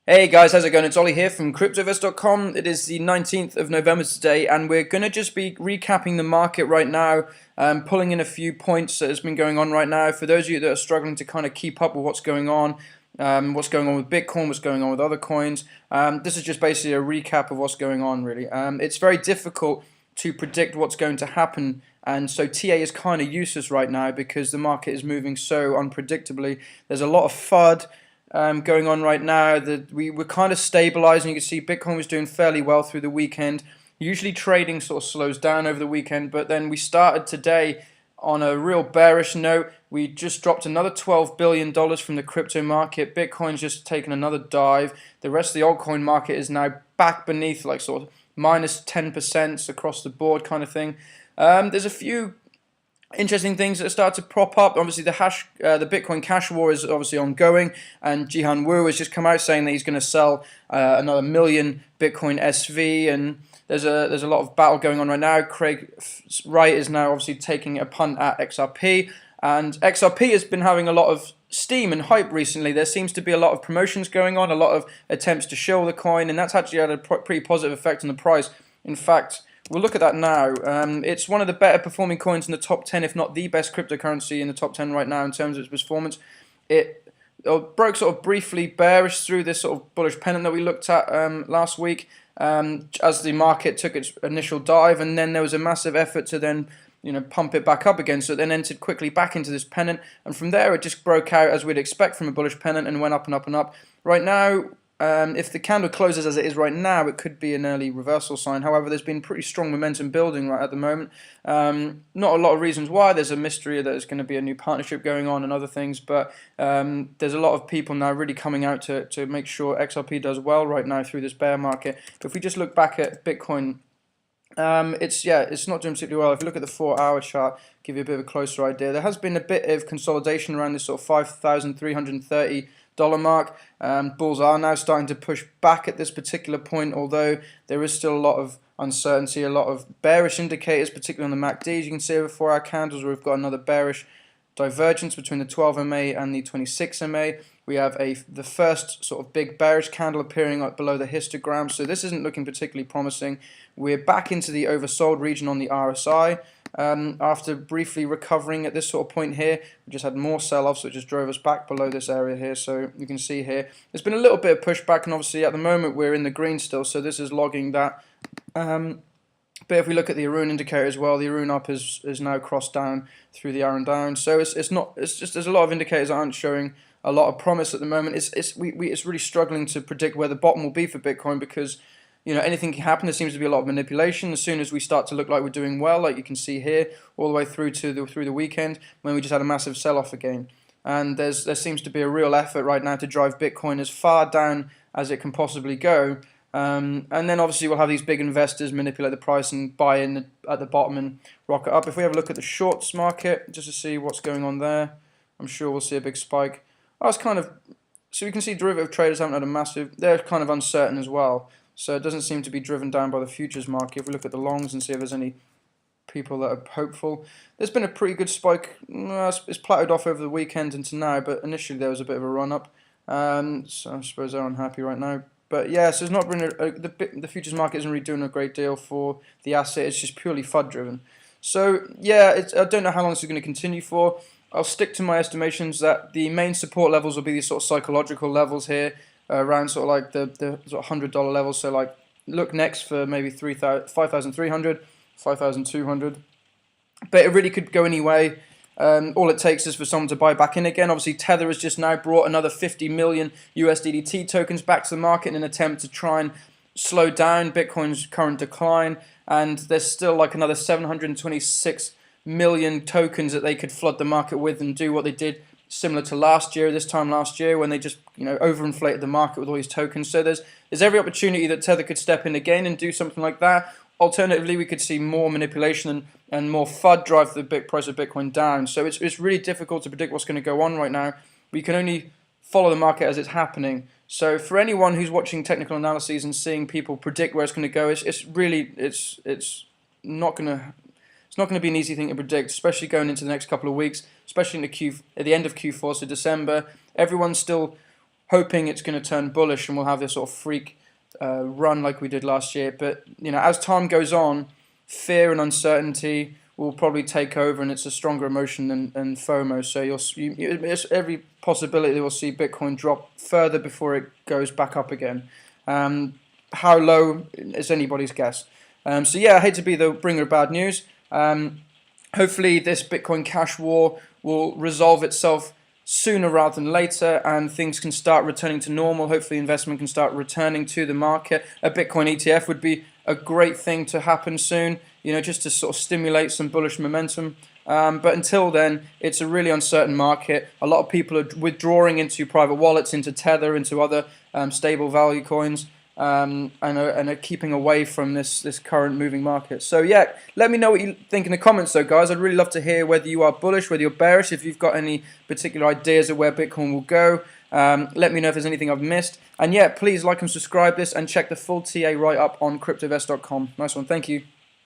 Hey guys, how's it going? It's Ollie here from cryptoverse.com. It is the 19th of November today, and we're going to just be recapping the market right now, pulling in a few points that has been going on right now. For those of you that are struggling to kind of keep up with what's going on with Bitcoin, what's going on with other coins, this is just basically a recap of what's going on, really. It's very difficult to predict what's going to happen, and so TA is kind of useless right now because the market is moving so unpredictably. There's a lot of FUD going on right now. That we were kind of stabilizing. You can see Bitcoin was doing fairly well through the weekend. Usually trading sort of slows down over the weekend, but then we started today on a real bearish note. We just dropped another $12 billion from the crypto market. Bitcoin's just taken another dive. The rest of the altcoin market is now back beneath like sort of minus 10% across the board kind of thing. There's a few interesting things that start to prop up. Obviously, the Bitcoin cash war is obviously ongoing, and Jihan Wu has just come out saying that he's going to sell another million Bitcoin SV, and there's a lot of battle going on right now. Craig Wright is now obviously taking a punt at XRP, and XRP has been having a lot of steam and hype recently. There seems to be a lot of promotions going on, a lot of attempts to shill the coin, and that's actually had a pretty positive effect on the price. In fact, we'll look at that now. It's one of the better performing coins in the top 10, if not the best cryptocurrency in the top 10 right now in terms of its performance. It broke sort of briefly bearish through this sort of bullish pennant that we looked at last week as the market took its initial dive, and then there was a massive effort to then pump it back up again. So it then entered quickly back into this pennant, and from there it just broke out as we'd expect from a bullish pennant and went up and up and up. Right now, if the candle closes as it is right now, it could be an early reversal sign. However, there's been pretty strong momentum building right at the moment. Not a lot of reasons why. There's a mystery that there's going to be a new partnership going on and other things, but there's a lot of people now really coming out to make sure XRP does well right now through this bear market. If we just look back at Bitcoin, it's not doing particularly well. If you look at the 4-hour chart, give you a bit of a closer idea. There has been a bit of consolidation around this sort of $5,330 mark. Bulls are now starting to push back at this particular point, although there is still a lot of uncertainty, a lot of bearish indicators, particularly on the MACD. As you can see over 4-hour candles, where we've got another bearish divergence between the 12 MA and the 26 MA. We have the first sort of big bearish candle appearing up below the histogram, so this isn't looking particularly promising. We're back into the oversold region on the RSI. After briefly recovering at this sort of point here, we just had more sell-off, so it just drove us back below this area here. So you can see here, there's been a little bit of pushback, and obviously at the moment we're in the green still, so this is logging that. But if we look at the Arun indicator as well, the Arun up is now crossed down through the Arun down. So it's just there's a lot of indicators that aren't showing a lot of promise at the moment. It's really struggling to predict where the bottom will be for Bitcoin, because anything can happen. There seems to be a lot of manipulation. As soon as we start to look like we're doing well, like you can see here, all the way through the weekend, when we just had a massive sell-off again. And there seems to be a real effort right now to drive Bitcoin as far down as it can possibly go. And then obviously we'll have these big investors manipulate the price and buy in at the bottom and rock it up. If we have a look at the shorts market, just to see what's going on there, I'm sure we'll see a big spike. So we can see derivative traders haven't had a massive, they're kind of uncertain as well. So it doesn't seem to be driven down by the futures market. If we look at the longs and see if there's any people that are hopeful, there's been a pretty good spike. It's plateaued off over the weekend into now, but initially there was a bit of a run up. So I suppose they're unhappy right now. But yeah, so it's not been the futures market isn't really doing a great deal for the asset. It's just purely FUD driven. So yeah, I don't know how long this is going to continue for. I'll stick to my estimations that the main support levels will be these sort of psychological levels here, around sort of like the sort of $100 levels. So like look next for maybe 5,300, 5,200. But it really could go any way. All it takes is for someone to buy back in again. Obviously, Tether has just now brought another 50 million USDT tokens back to the market in an attempt to try and slow down Bitcoin's current decline. And there's still like another 726 million tokens that they could flood the market with and do what they did similar to this time last year, when they just overinflated the market with all these tokens. So there's every opportunity that Tether could step in again and do something like that. Alternatively, we could see more manipulation and more FUD drive the price of Bitcoin down. So it's really difficult to predict what's going to go on right now. We can only follow the market as it's happening. So for anyone who's watching technical analyses and seeing people predict where it's going to go, it's not going to be an easy thing to predict, especially going into the next couple of weeks. especially at the end of Q4, so December. Everyone's still hoping it's going to turn bullish and we'll have this sort of freak run like we did last year. But as time goes on, fear and uncertainty will probably take over, and it's a stronger emotion than FOMO. So it's every possibility that we'll see Bitcoin drop further before it goes back up again. How low is anybody's guess. So yeah, I hate to be the bringer of bad news. Hopefully this Bitcoin Cash war will resolve itself sooner rather than later, and things can start returning to normal. Hopefully investment can start returning to the market. A Bitcoin ETF would be a great thing to happen soon, just to sort of stimulate some bullish momentum. But until then, it's a really uncertain market. A lot of people are withdrawing into private wallets, into Tether, into other stable value coins, and are keeping away from this current moving market. So yeah, let me know what you think in the comments though, guys. I'd really love to hear whether you are bullish, whether you're bearish, if you've got any particular ideas of where Bitcoin will go. Let me know if there's anything I've missed. And yeah, please like and subscribe this and check the full TA write-up on cryptovest.com. Nice one, thank you.